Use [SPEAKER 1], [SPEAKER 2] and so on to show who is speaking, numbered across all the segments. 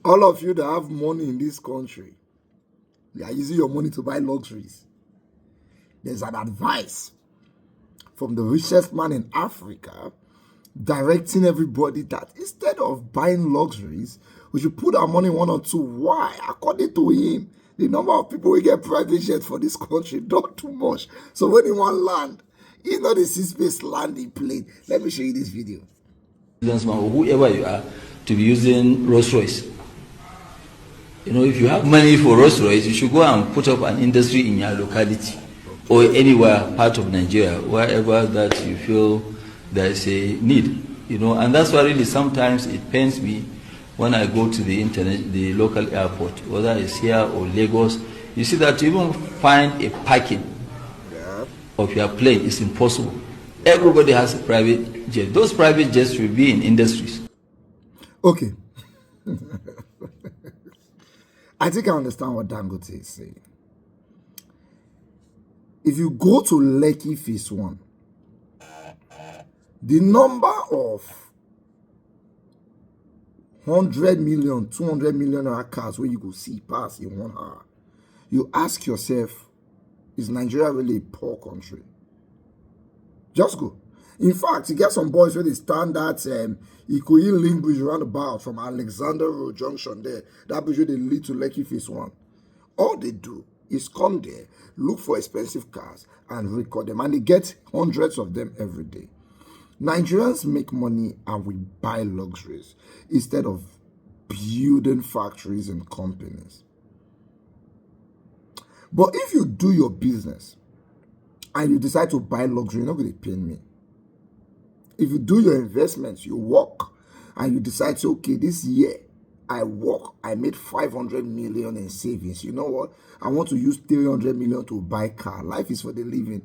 [SPEAKER 1] All of you that have money in this country, you are using your money to buy luxuries. There's an advice from the richest man in Africa directing everybody that instead of buying luxuries, we should put our money in one or two. Why? According to him, the number of people who get private jets for this country, not too much. So when he want land, he's not a space landing plane. Let me show you this video.
[SPEAKER 2] Or whoever you are, to be using Rolls Royce. You know, if you have money for Rolls Royce, you should go and put up an industry in your locality or anywhere part of Nigeria, wherever that you feel there is a need. You know, and that's why really sometimes it pains me when I go to the local airport, whether it's here or Lagos. You see that to even find a parking of your plane is impossible. Everybody has a private jet. Those private jets will be in industries.
[SPEAKER 1] Okay. I think I understand what Dangote is saying. If you go to Lekki Phase 1, the number of 100 million, 200 million cars where you go see pass in 1 hour, you ask yourself, is Nigeria really a poor country? Just go. In fact, you get some boys where they stand at Ikoyi Link Bridge roundabout from Alexander Road Junction there. That bridge where they lead to Lekki Phase 1. All they do is come there, look for expensive cars and record them. And they get hundreds of them every day. Nigerians make money and we buy luxuries instead of building factories and companies. But if you do your business and you decide to buy luxury, you're not going to pay me. If you do your investments, you work, and you decide, to, okay, this year, I work, I made 500 million in savings. You know what? I want to use 300 million to buy car. Life is for the living.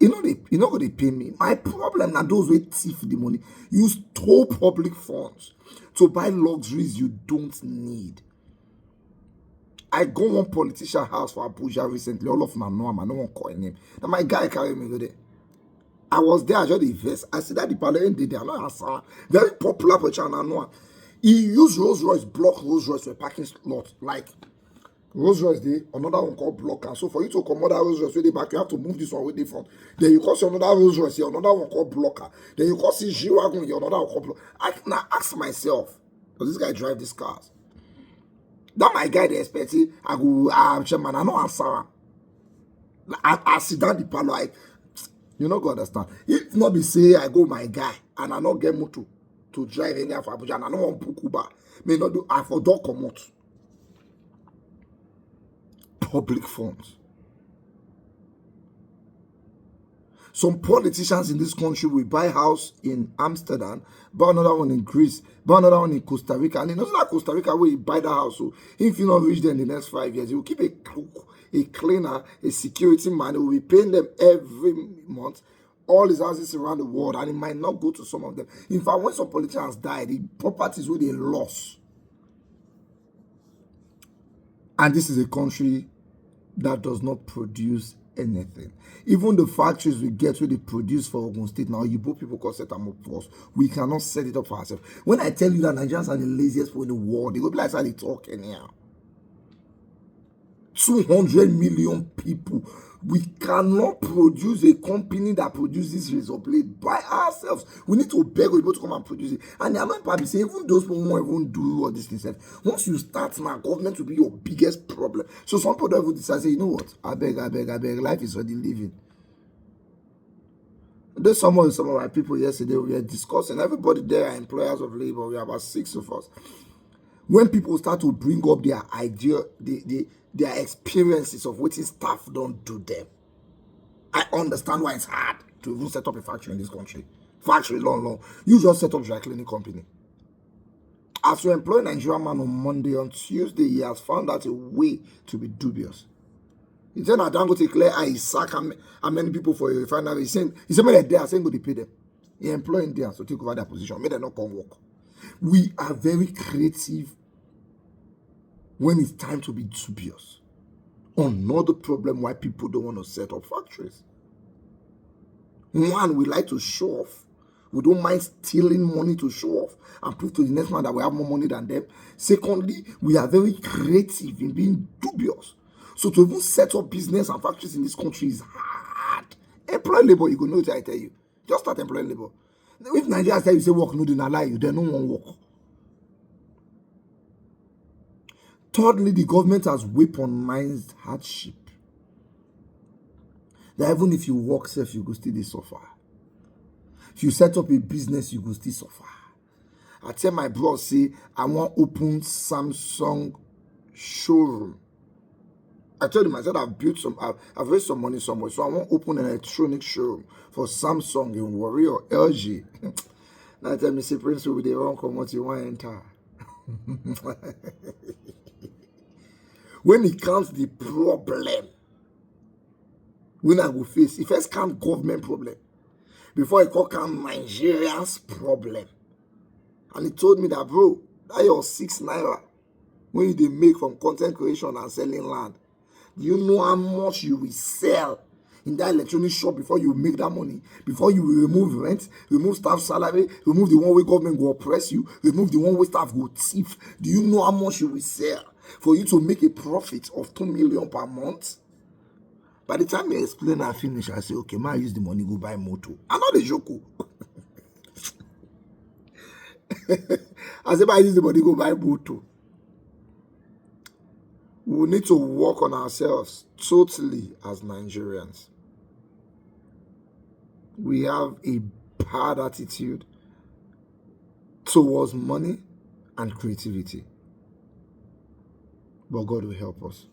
[SPEAKER 1] You're not going to pay me. My problem now, those who thief the money, you stole public funds to buy luxuries you don't need. I go one politician house for Abuja recently. All of them know him. I don't want to call him. Now my guy carried me there. I was there. I just invest. I see that the parliament did. I know answer. Very popular politician. I know. He used Rolls Royce, block Rolls Royce for a parking lot. Like Rolls Royce, another one called block. And so for you to come other Rolls Royce with the back, you have to move this one with the front. Then you call see another Rolls Royce, another one called blocker. Then you call see G-Wagon, another one called blocker. I now ask myself, does this guy drive these cars? That my guy they expecting, I go, chairman, I know answer. I sit down the panel, like, you not gonna understand. If not be say I go my guy and I not get motor to drive any of Abuja and I don't want book Uber, may not do I for dog come out. Public funds. Some politicians in this country will buy a house in Amsterdam, buy another one in Greece, buy another one in Costa Rica. And in that Costa Rica where you buy the house, so if you not reach there in the next 5 years, you will keep a cook, a cleaner, a security man who will be paying them every month. All his houses around the world, and it might not go to some of them. In fact, when some politicians die, the properties will they lost. And this is a country that does not produce anything. Even the factories we get where they produce for Ogun State now, you both people call set them up for us. We cannot set it up for ourselves. When I tell you that Nigerians are the laziest people in the world, they go be like how they talk anyhow. 200 million people. We cannot produce a company that produces razor blade by ourselves. We need to beg people to come and produce it. And I'm not probably saying even those people won't even do all these things. Once you start now, government will be your biggest problem. So some people don't even decide, say, you know what? I beg. Life is for the living. There's some of my people yesterday, we were discussing. Everybody there are employers of labor. We have about 6 of us. When people start to bring up their idea, their experiences of what staff don't do them, I understand why it's hard to even set up a factory in this country. Factory, long. You just set up dry cleaning company. As you employ a Nigerian man on Monday, on Tuesday, he has found out a way to be dubious. He said that Dangote clear eye, sack how many people for a refinery. He said, when they're saying go to pay them. He employed Indians to take over their position. May they not come work. We are very creative when it's time to be dubious. Another problem why people don't want to set up factories. One, we like to show off. We don't mind stealing money to show off and prove to the next man that we have more money than them. Secondly, we are very creative in being dubious. So to even set up business and factories in this country is hard. Employ labor, you go know what I tell you. Just start employing labor. If Nigeria tell you say work, no, they not lie you, then no one work. Thirdly, the government has weaponized hardship. That even if you work safe, you go still dey suffer. If you set up a business, you go still suffer. I tell my bro, say, I want open Samsung showroom. I told him, I said, I've raised some money somewhere, so I want open an electronic showroom for Samsung in Warri or LG. Now tell me, say, Prince, will they run come what you want enter? When it comes to the problem, when I will face, it first comes government problem before it come Nigerians problem. And he told me that, bro, that your 6 naira when you dey make from content creation and selling land, do you know how much you will sell in that electronic shop before you make that money? Before you will remove rent, remove staff salary, remove the one way government will oppress you, remove the one way staff will thief. Do you know how much you will sell for you to make a profit of 2 million per month? By the time you explain and finish, I say, okay, man, use the money, go buy motor. I'm not a joke. I say, man, use the money, go buy motor. We need to work on ourselves totally as Nigerians. We have a bad attitude towards money and creativity. But God will help us.